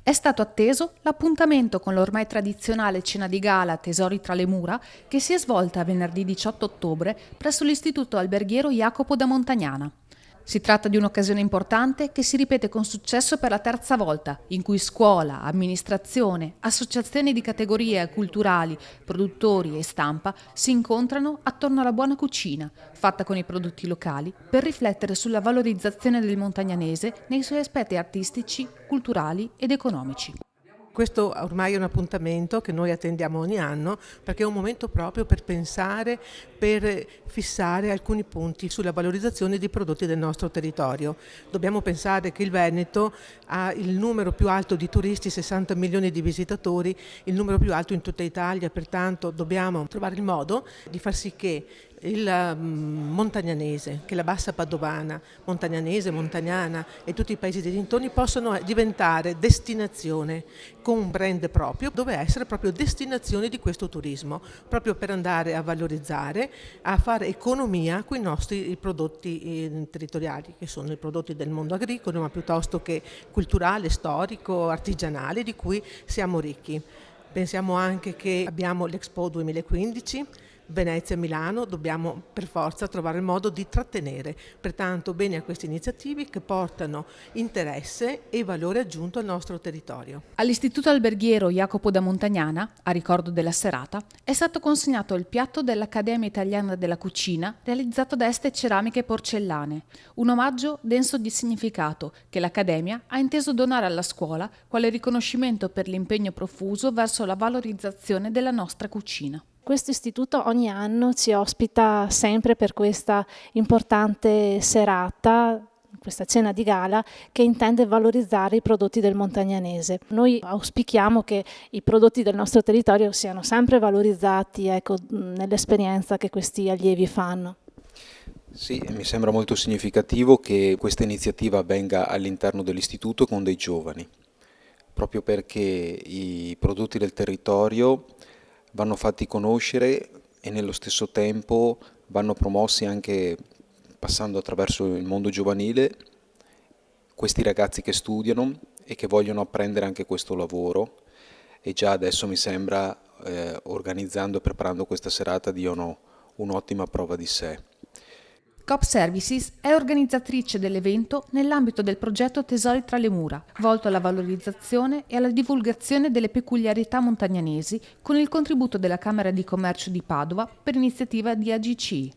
È stato atteso l'appuntamento con l'ormai tradizionale cena di gala Tesori tra le mura che si è svolta venerdì 18 ottobre presso l'Istituto Alberghiero Jacopo da Montagnana. Si tratta di un'occasione importante che si ripete con successo per la terza volta, in cui scuola, amministrazione, associazioni di categorie culturali, produttori e stampa si incontrano attorno alla buona cucina, fatta con i prodotti locali, per riflettere sulla valorizzazione del montagnanese nei suoi aspetti artistici, culturali ed economici. Questo ormai è un appuntamento che noi attendiamo ogni anno perché è un momento proprio per pensare, per fissare alcuni punti sulla valorizzazione dei prodotti del nostro territorio. Dobbiamo pensare che il Veneto ha il numero più alto di turisti, 60 milioni di visitatori, il numero più alto in tutta Italia, pertanto dobbiamo trovare il modo di far sì che il montagnanese, che la bassa padovana, montagnanese, montagnana e tutti i paesi dei dintorni possono diventare destinazione con un brand proprio, dove essere proprio destinazione di questo turismo, proprio per andare a valorizzare, a fare economia con i nostri prodotti territoriali, che sono i prodotti del mondo agricolo, ma piuttosto che culturale, storico, artigianale, di cui siamo ricchi. Pensiamo anche che abbiamo l'Expo 2015, Venezia e Milano, dobbiamo per forza trovare il modo di trattenere, pertanto bene a queste iniziative che portano interesse e valore aggiunto al nostro territorio. All'Istituto Alberghiero Jacopo da Montagnana, a ricordo della serata, è stato consegnato il piatto dell'Accademia Italiana della Cucina realizzato da Este Ceramiche e Porcellane, un omaggio denso di significato che l'Accademia ha inteso donare alla scuola quale riconoscimento per l'impegno profuso verso la valorizzazione della nostra cucina. Questo istituto ogni anno ci ospita sempre per questa importante serata, questa cena di gala che intende valorizzare i prodotti del montagnanese. Noi auspichiamo che i prodotti del nostro territorio siano sempre valorizzati, nell'esperienza che questi allievi fanno. Sì, mi sembra molto significativo che questa iniziativa avvenga all'interno dell'istituto con dei giovani, proprio perché i prodotti del territorio vanno fatti conoscere e nello stesso tempo vanno promossi anche passando attraverso il mondo giovanile questi ragazzi che studiano e che vogliono apprendere anche questo lavoro e già adesso mi sembra organizzando e preparando questa serata diano un'ottima prova di sé. Coop Services è organizzatrice dell'evento nell'ambito del progetto Tesori tra le mura, volto alla valorizzazione e alla divulgazione delle peculiarità montagnanesi con il contributo della Camera di Commercio di Padova per iniziativa di AGCI.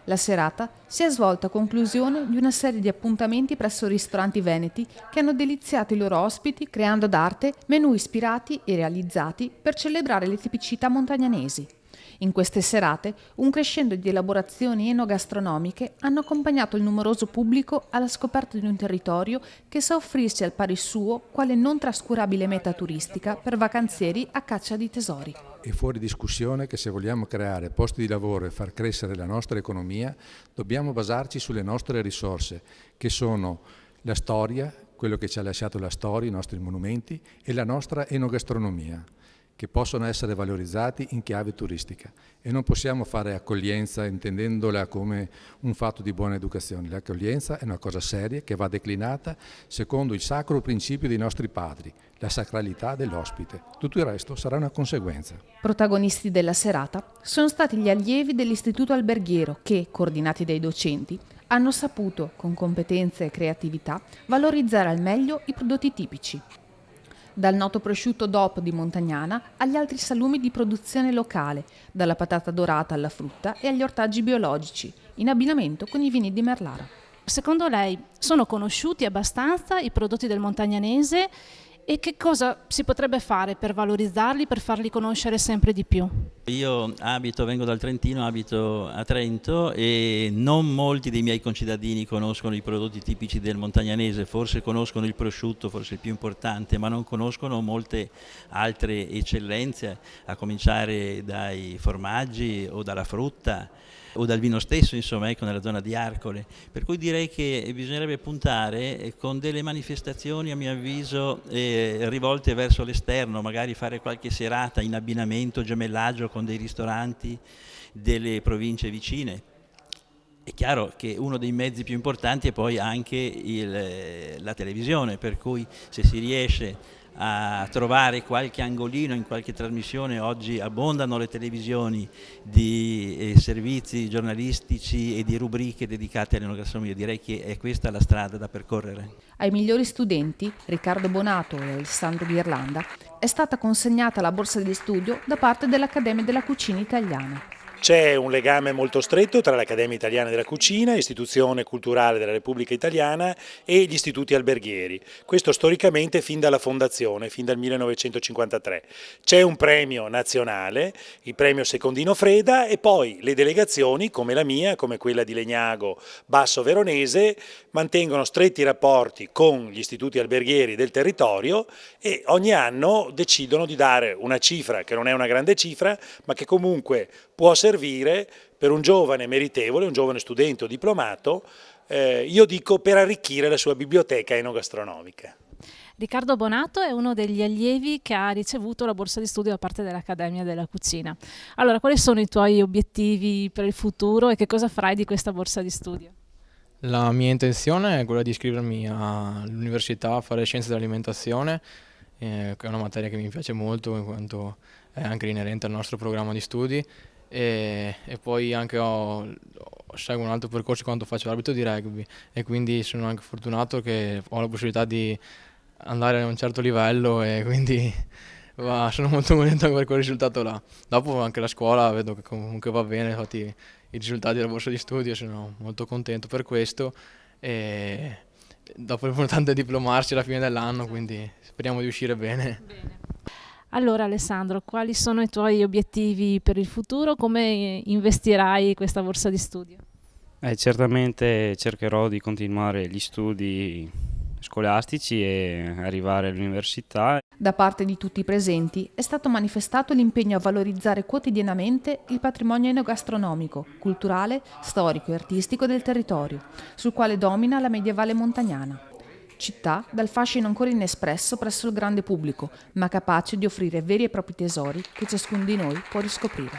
La serata si è svolta a conclusione di una serie di appuntamenti presso ristoranti veneti che hanno deliziato i loro ospiti creando d'arte menù ispirati e realizzati per celebrare le tipicità montagnanesi. In queste serate, un crescendo di elaborazioni enogastronomiche hanno accompagnato il numeroso pubblico alla scoperta di un territorio che sa offrirsi al pari suo quale non trascurabile meta turistica per vacanzieri a caccia di tesori. È fuori discussione che se vogliamo creare posti di lavoro e far crescere la nostra economia, dobbiamo basarci sulle nostre risorse, che sono la storia, quello che ci ha lasciato la storia, i nostri monumenti, e la nostra enogastronomia, che possono essere valorizzati in chiave turistica e non possiamo fare accoglienza intendendola come un fatto di buona educazione. L'accoglienza è una cosa seria che va declinata secondo il sacro principio dei nostri padri, la sacralità dell'ospite. Tutto il resto sarà una conseguenza. Protagonisti della serata sono stati gli allievi dell'Istituto Alberghiero che, coordinati dai docenti, hanno saputo, con competenze e creatività, valorizzare al meglio i prodotti tipici. Dal noto prosciutto DOP di Montagnana agli altri salumi di produzione locale, dalla patata dorata alla frutta e agli ortaggi biologici, in abbinamento con i vini di Merlara. Secondo lei sono conosciuti abbastanza i prodotti del montagnanese e che cosa si potrebbe fare per valorizzarli, per farli conoscere sempre di più? Io vengo dal Trentino, abito a Trento e non molti dei miei concittadini conoscono i prodotti tipici del montagnanese, forse conoscono il prosciutto, forse il più importante, ma non conoscono molte altre eccellenze, a cominciare dai formaggi o dalla frutta o dal vino stesso, insomma, ecco, nella zona di Arcole. Per cui direi che bisognerebbe puntare con delle manifestazioni, a mio avviso, rivolte verso l'esterno, magari fare qualche serata in abbinamento, gemellaggio con dei ristoranti delle province vicine, È chiaro che uno dei mezzi più importanti è poi anche la televisione, per cui se si riesce a trovare qualche angolino in qualche trasmissione, oggi abbondano le televisioni di servizi giornalistici e di rubriche dedicate all'enogastronomia, direi che è questa la strada da percorrere. Ai migliori studenti, Riccardo Bonato e Alessandro Ghirlanda, è stata consegnata la borsa di studio da parte dell'Accademia della Cucina Italiana. C'è un legame molto stretto tra l'Accademia Italiana della Cucina, istituzione culturale della Repubblica Italiana, e gli istituti alberghieri. Questo storicamente fin dalla fondazione, fin dal 1953. C'è un premio nazionale, il premio Secondino Freda, e poi le delegazioni, come la mia, come quella di Legnago Basso Veronese, mantengono stretti rapporti con gli istituti alberghieri del territorio e ogni anno decidono di dare una cifra che non è una grande cifra, ma che comunque può servire per un giovane meritevole, un giovane studente o diplomato, io dico per arricchire la sua biblioteca enogastronomica. Riccardo Bonato è uno degli allievi che ha ricevuto la borsa di studio da parte dell'Accademia della Cucina. Allora, quali sono i tuoi obiettivi per il futuro e che cosa farai di questa borsa di studio? La mia intenzione è quella di iscrivermi all'università a fare scienze dell'alimentazione, che è una materia che mi piace molto in quanto è anche inerente al nostro programma di studi. E poi anche seguo un altro percorso quando faccio arbitro di rugby e quindi sono anche fortunato che ho la possibilità di andare a un certo livello e quindi sono molto contento per quel risultato là. Dopo anche la scuola vedo che comunque va bene, infatti i risultati della borsa di studio sono molto contento per questo e dopo l'importante è diplomarsi alla fine dell'anno, quindi speriamo di uscire bene. Allora Alessandro, quali sono i tuoi obiettivi per il futuro? Come investirai questa borsa di studio? Certamente cercherò di continuare gli studi scolastici e arrivare all'università. Da parte di tutti i presenti è stato manifestato l'impegno a valorizzare quotidianamente il patrimonio enogastronomico, culturale, storico e artistico del territorio, sul quale domina la medievale montagnana. Città dal fascino ancora inespresso presso il grande pubblico, ma capace di offrire veri e propri tesori che ciascuno di noi può riscoprire.